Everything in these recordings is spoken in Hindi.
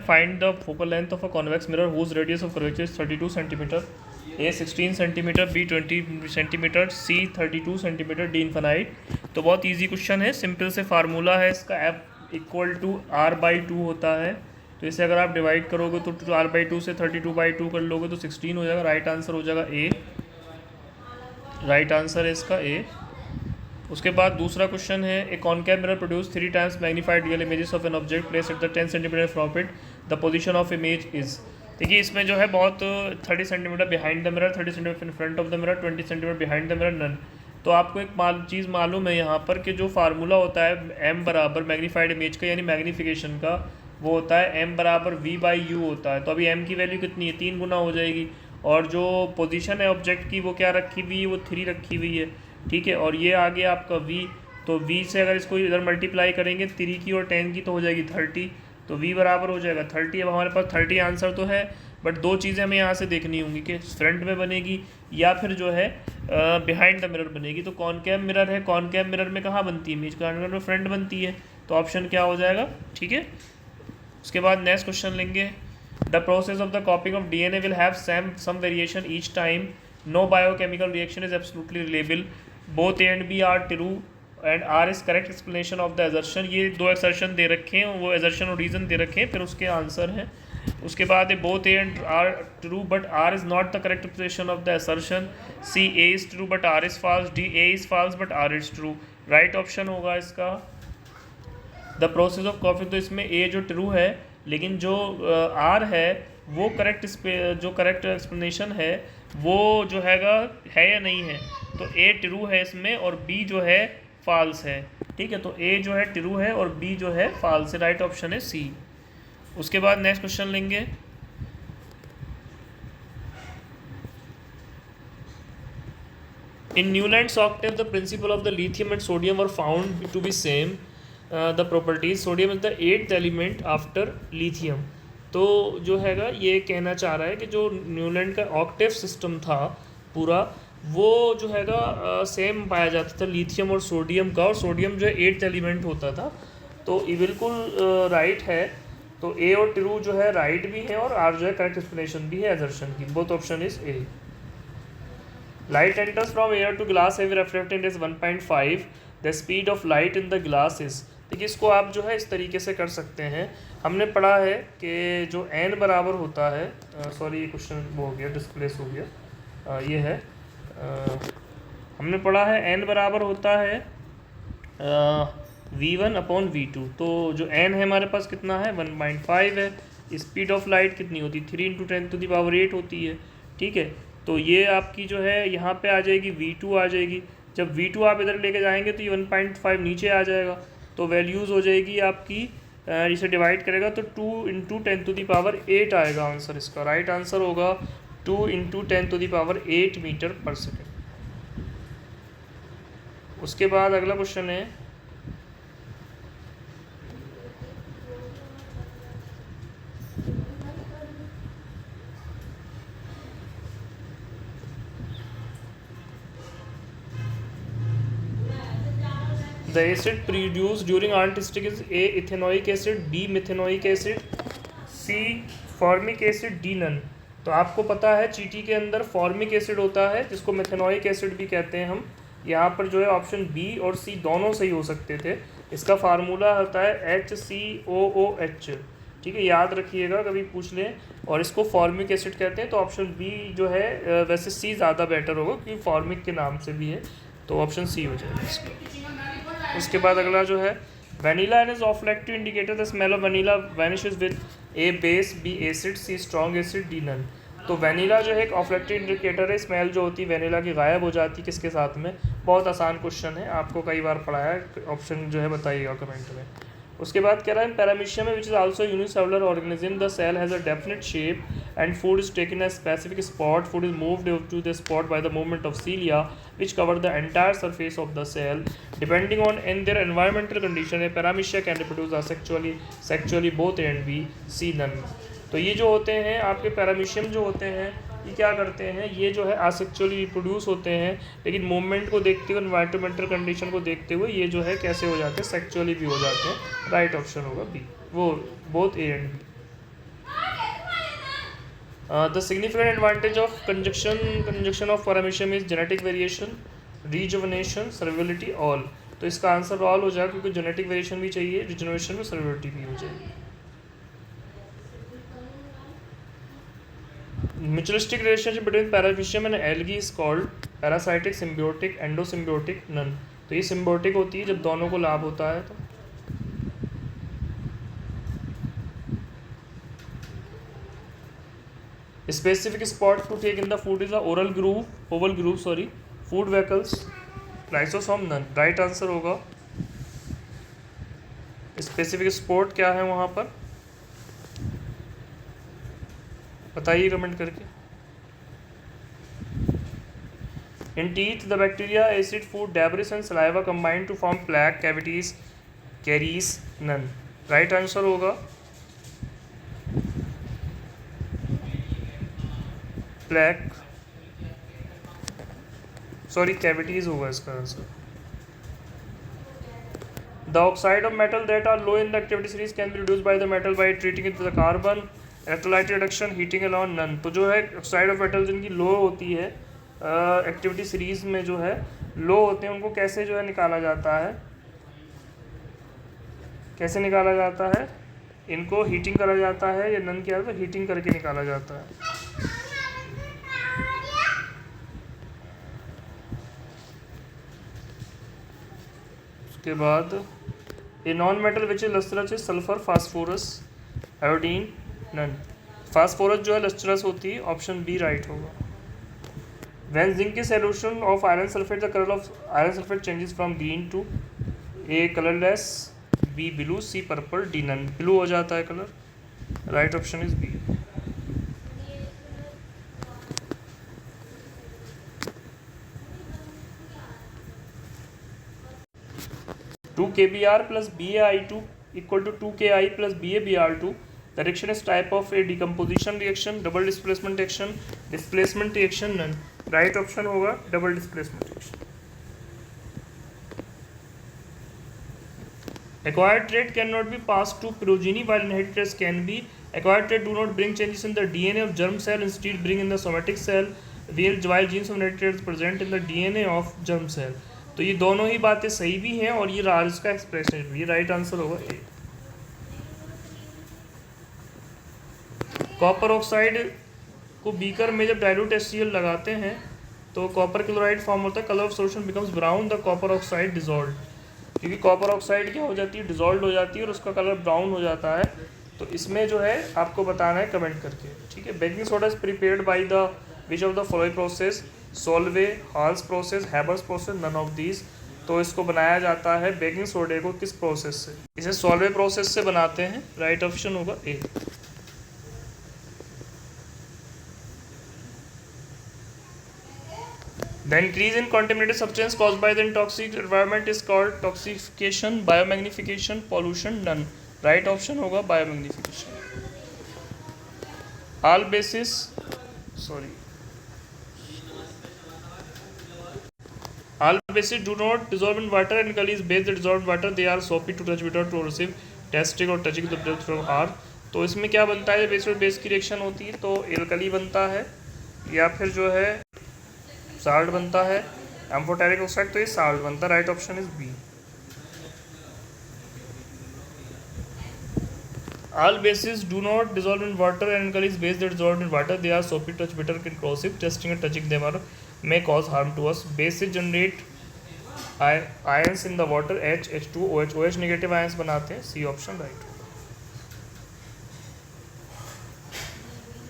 Find the focal length of a convex mirror whose radius of curvature is 32 cm, A 16 cm, B 20 cm, C 32 cm, D infinite. तो बहुत इजी क्वेश्चन है, सिंपल से फार्मूला है इसका, F इक्वल टू R/2 होता है। तो इसे अगर आप डिवाइड करोगे तो R/2 से 32/2 कर लोगे तो 16 हो जाएगा। राइट आंसर हो जाएगा ए, राइट आंसर है इसका ए। उसके बाद दूसरा क्वेश्चन है, a concave mirror produce 3 times magnified real images of an object place at the 10 centimetre from it, the position of image is. देखिए इसमें जो है बहुत 30 centimetre behind the mirror, 30 centimetre in front of the mirror, 20 centimetre behind the mirror, none. तो आपको एक चीज़ मालूम है यहाँ पर कि जो फार्मूला होता है एम बराबर मैग्नीफाइड इमेज का यानी मैग्नीफिकेशन का, वो होता है एम बराबर V/U होता है। तो अभी एम की वैल्यू कितनी है, 3 गुना हो जाएगी। और जो पोजीशन है ऑब्जेक्ट की वो क्या रखी हुई है, वो 3 रखी हुई है, ठीक है। और ये आ गया आपका V, तो V से अगर इसको इधर मल्टीप्लाई करेंगे 3 की और 10 की तो हो जाएगी 30, तो V बराबर हो जाएगा 30। अब हमारे पास 30 आंसर तो है, बट दो चीज़ें हमें यहाँ से देखनी होंगी कि फ्रंट में बनेगी या फिर जो है बिहाइंड द मिरर बनेगी। तो कॉनकेव मिरर है, कॉनकेव मिरर में कहाँ बनती है इमेज, कॉनकेव मिरर में फ्रंट बनती है, तो ऑप्शन क्या हो जाएगा, ठीक है। उसके बाद नेक्स्ट क्वेश्चन लेंगे, the process of the copying of DNA will have some variation each time, no biochemical reaction is absolutely reliable, both A and B are true and R is correct explanation of the assertion. ये दो एक्सर्शन दे रखे हैं, वो एजर्शन और रीज़न दे रखे हैं, फिर उसके आंसर हैं। उसके बाद है both A and R true but R is not the correct explanation of the assertion, C A is true but R is false, D A is false but R is true. Right option होगा इसका द प्रोसेस ऑफ कॉफी। तो इसमें A जो ट्रू है, लेकिन जो R है वो करेक्ट, जो करेक्ट एक्सप्लेनेशन है वो जो है या नहीं है। तो A ट्रू है इसमें और B जो है फॉल्स है, ठीक है। तो A जो है ट्रू है और B जो है फॉल्स है। राइट ऑप्शन है C। उसके बाद नेक्स्ट क्वेश्चन लेंगे, in Newlands octave the principle of the lithium and sodium were found to be same the properties, sodium is the 8th element after lithium. तो जो हैगा ये कहना चाह रहा है कि जो न्यूलैंड का ऑक्टेव सिस्टम था पूरा, वो जो हैगा सेम पाया जाता था लिथियम और सोडियम का, और सोडियम जो है 8th एलिमेंट होता था। तो ये बिल्कुल राइट है। तो ए और ट्रू जो है राइट भी है और आर जो है करेक्ट एक्सप्लेनेशन भी है एजर्शन की। Both option is A. Light enters from air to glass have reflected is 1.5, the speed of light in the glass is. देखिए इसको आप जो है इस तरीके से कर सकते हैं। हमने पढ़ा है कि जो n बराबर होता है, सॉरी ये क्वेश्चन वो हो गया, डिस्प्लेस हो गया, ये है हमने पढ़ा है n बराबर होता है V1/V2। तो जो n है हमारे पास कितना है 1.5 है। स्पीड ऑफ लाइट कितनी होती है 3 × 10⁸ होती है, ठीक है। तो ये आपकी जो है यहाँ पे आ जाएगी V2 आ जाएगी। जब V2 आप इधर लेके जाएंगे तो ये 1.5 नीचे आ जाएगा, तो वैल्यूज़ हो जाएगी आपकी, इसे डिवाइड करेगा तो 2 × 10⁸ आएगा आंसर इसका। राइट आंसर होगा 2 × 10⁸ मीटर पर सेकेंड। उसके बाद अगला क्वेश्चन है, the acid produced during artistic is A ethanoic acid, B methanoic acid, C formic acid, D none। तो आपको पता है चीटी के अंदर फॉर्मिक एसिड होता है जिसको मेथेनोइक एसिड भी कहते हैं हम। यहाँ पर जो है ऑप्शन बी और सी दोनों सही हो सकते थे। इसका फार्मूला होता है HCOOH, ठीक है, याद रखिएगा कभी पूछ लें। और इसको फॉर्मिक एसिड कहते हैं। तो ऑप्शन बी जो है, वैसे सी ज़्यादा बेटर होगा क्योंकि फॉर्मिक के नाम से भी है, तो ऑप्शन सी हो जाएगा इसका। उसके बाद अगला जो है, वनीला एंड इज ऑफ्लेक्टिव indicator the smell of vanilla vanishes with a base, B acid, C strong acid, D none. तो वनीला जो है एक ऑफ्लेक्टिव इंडिकेटर है, स्मेल जो होती है वनीला की गायब हो जाती है किसके साथ में। बहुत आसान क्वेश्चन है, आपको कई बार पढ़ाया है, ऑप्शन जो है बताइएगा कमेंट में। उसके बाद कह रहा है पैरामीशियम में which is also unicellular organism, the cell has a definite shape and food is taken a specific spot, food is moved to the spot by the movement of cilia which cover the entire surface of the cell depending on in their environmental condition. A paramecia can reproduce sexually both A and B, C none। तो ये जो होते हैं आपके पैरामीशियम जो होते हैं ये क्या करते हैं, ये जो है असेक्चुअली रिप्रोड्यूस होते हैं, लेकिन मूवमेंट को देखते हुए, एनवायरमेंटल कंडीशन को देखते हुए ये जो है कैसे हो जाते हैं, सेक्चुअली भी हो जाते हैं। राइट ऑप्शन होगा बी, वो both A and B. The significant advantage of conjunction of paramecium is genetic variation, rejuvenation, survivability, all. तो इसका आंसर ऑल हो जाएगा क्योंकि जेनेटिक वेरिएशन भी चाहिए, रिजनरेशन में सर्विलिटी भी हो जाएगी. Mutualistic relationship between paramecium and algae is called parasitic, symbiotic, endosymbiotic, none. तो ये symbiotic होती है जब दोनों को लाभ होता है. तो specific spot to take in the food is the oval groove, food vehicles, lysosome, none. Right answer होगा स्पेसिफिक स्पॉट क्या है वहाँ पर, बताइए कमेंट करके. In teeth, the bacteria, acid, food, debris and saliva combine to form plaque, cavities, caries, none. Right answer होगा प्लैक, कैविटीज होगा इसका answer. The oxide of metal that are low in the activity series can be reduced by the metal by treating it with the carbon, electrolyte reduction, heating alone, none. तो जो है ऑक्साइड ऑफ मेटल जिनकी लो होती है एक्टिविटी सीरीज में जो है लो होते हैं, उनको कैसे जो है निकाला जाता है, कैसे निकाला जाता है, इनको हीटिंग करा जाता है, या नन किया तो हीटिंग करके निकाला जाता है. उसके बाद a non metal which is lustrous is sulphur, phosphorus, iodine, none. Phosphorus जो है लस्ट्रस होती है, ऑप्शन बी राइट होगा. When zinc is solution of iron sulphate the colour of iron sulphate changes from green to A colourless, B blue, C purple, D none. Blue हो जाता है colour. Right option is B. Two KBr plus BaI2 equal to 2Ki plus BaBr2. The reaction is type of a decomposition reaction, double displacement reaction, none. Right option होगा double displacement reaction. Acquired trait cannot be passed to progeny while inherited traits can be. Acquired trait do not bring changes in the DNA of germ cell, instead bring in the somatic cell, while genes of inherited traits present in the DNA of germ cell. तो ये दोनों ही बातें सही भी हैं और ये इसका एक्सप्रेशन भी. राइट आंसर होगा ए. कॉपर ऑक्साइड को बीकर में जब डाइल्यूट HCl लगाते हैं तो कॉपर क्लोराइड फॉर्म होता है. Colour of solution becomes brown the copper oxide dissolve. क्योंकि कॉपर ऑक्साइड क्या हो जाती है, डिजॉल्व हो जाती है और उसका कलर ब्राउन हो जाता है. तो इसमें जो है आपको बताना है कमेंट करके. ठीक है. Baking soda is prepared by the which of the following process, Solvay, Hall's process, Haber's process, none of these. तो इसको बनाया जाता है बेकिंग सोडे को किस प्रोसेस से, इसे सोल्वे प्रोसेस से बनाते हैं. राइट ऑप्शन होगा ए. The increase in contaminated substance caused by the toxic environment is called toxification, biomagnification, pollution, none. Right option होगा biomagnification. All bases do not dissolve in water and alkalis base that dissolve in water. They are soapy to touch without corrosive, testing or touching the breath from earth. तो इसमें क्या बनता है, बेस और बेस की रिएक्शन होती है तो एल्कली बनता है या फिर जो है साल्ट बनता है, एम्फोटेरिक ऑक्साइड, तो ये साल्ट बनता है. Right option is B. All bases do not dissolve in water and alkalis base that dissolve in water. They are soapy, touch bitter, and corrosive. Testing and touching them may cause harm to us. Bases generate ions in the water, H, H2, OH. OH negative ions बनाते हैं. C option right.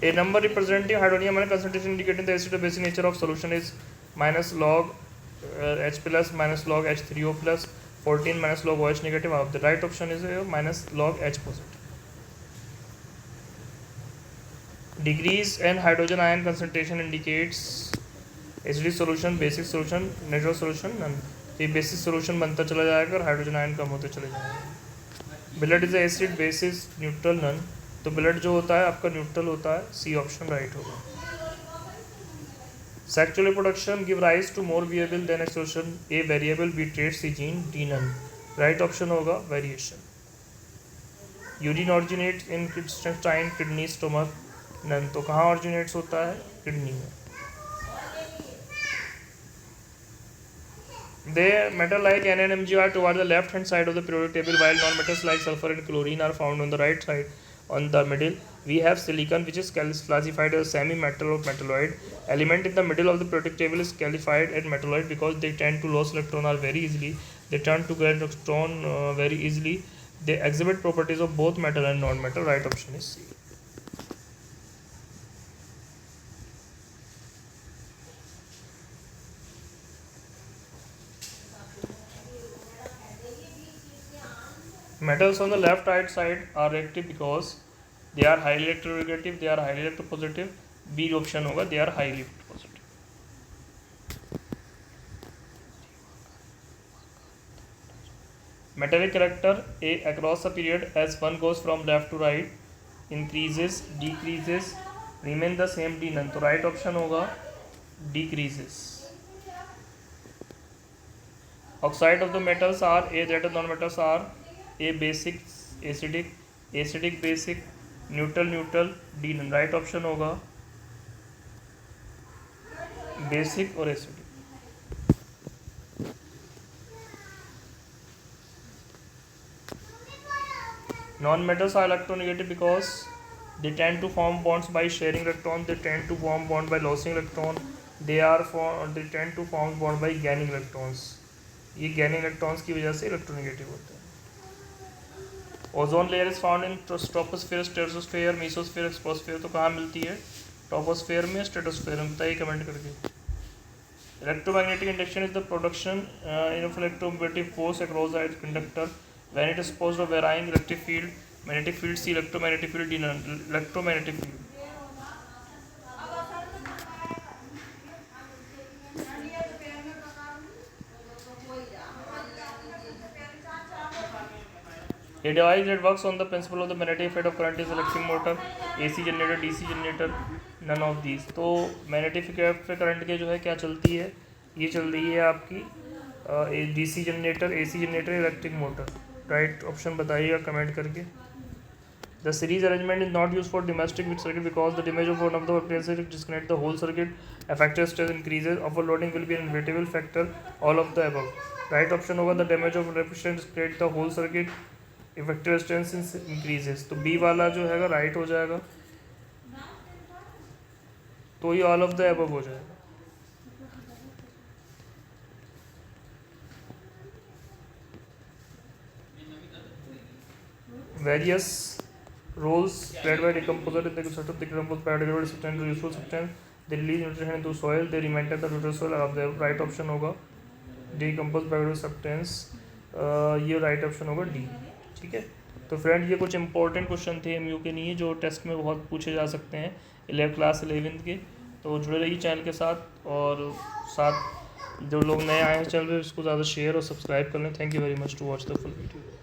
A number representing hydronium ion concentration indicating the acid or basic nature of solution is minus log H plus minus log H3O plus 14 minus log OH negative. The right option is minus log H positive. Decrease in hydrogen ion concentration indicates acidic solution, basic solution, neutral solution, none. तो ये बेसिक सोल्यूशन बनता चला जाएगा और हाइड्रोजन आयन कम होते चले जाएंगे. Blood is acid, basis, neutral, none. तो ब्लड जो होता है आपका न्यूट्रल होता है. सी ऑप्शन राइट होगा. Sexual reproduction give rise to more variable than expression. A variable, B trait, C gene, D none. Right option होगा variation. Urine originate in intestine, kidney, stomach, none. तो कहाँ ऑरिजिनेट्स होता है? किडनी में। The metal like N and Mg are toward the left hand side of the periodic table, while non-metals like sulfur and chlorine are found on the right side. On the middle, we have silicon, which is classified as semi-metal or metalloid. Element in the middle of the periodic table is classified as metalloid because they tend to lose electron very easily. They turn to get electron very easily. They exhibit properties of both metal and non-metal. Right option is C. Metals on the left right side are reactive because they are highly electronegative, they are highly electropositive. B option होगा, they are highly positive. Metallic character A across the period as one goes from left to right increases, decreases, remain the same, D none. तो right option होगा decreases. Oxide of the metals are A, that non-metals are A basic, acidic basic, neutral, D none. Right option होगा बेसिक और acidic. Non-metals are electronegative because they tend to form bonds by sharing electron. They tend to form bond by losing electron. They tend to form bond by gaining electrons. ये gaining electrons की वजह से इलेक्ट्रोनेगेटिव होते हैं. Ozone layer is found in troposphere, stratosphere, mesosphere, exosphere. तो कहाँ मिलती है? ट्रोपोस्फेयर में, स्ट्रेटोस्फेयर में. बताइए कमेंट करके. Electromagnetic induction is the production of electromagnetic force across the conductor when it is opposed to varying electric field. Magnetic field C, electromagnetic field D, electromagnetic field. A device that works on the principle of the magnetic effect of current is electric motor, AC generator, DC generator, none of these. तो मैग्नेटिक इफेक्ट करंट के जो है क्या चलती है? ये चल रही है आपकी DC generator, AC generator, electric motor. Right option बताइएगा कमेंट करके. The series arrangement is not used for domestic circuit because the damage of one of the appliances disconnect the whole circuit. Effective stress increases. Overloading will be an inevitable factor. All of the above. Right option होगा the damage of resistance disconnect the whole circuit. Effective resistance increases. तो B वाला जो है राइट हो जाएगा. तो ये all of the above हो जाएगा. Various roles played by decomposer in the construction of the decomposed biodegradable substance to useful substance. They release nutrition into soil. They maintain the neutral soil. अब राइट ऑप्शन होगा decomposed biodegradable substance. ये राइट ऑप्शन होगा D. ठीक है. तो फ्रेंड ये कुछ इंपॉर्टेंट क्वेश्चन थे MU के लिए जो टेस्ट में बहुत पूछे जा सकते हैं क्लास 11th के. तो जुड़े रहिए चैनल के साथ, और साथ जो लोग नए आए हैं चैनल पे उसको ज़्यादा शेयर और सब्सक्राइब कर लें. Thank you very much to watch the full video.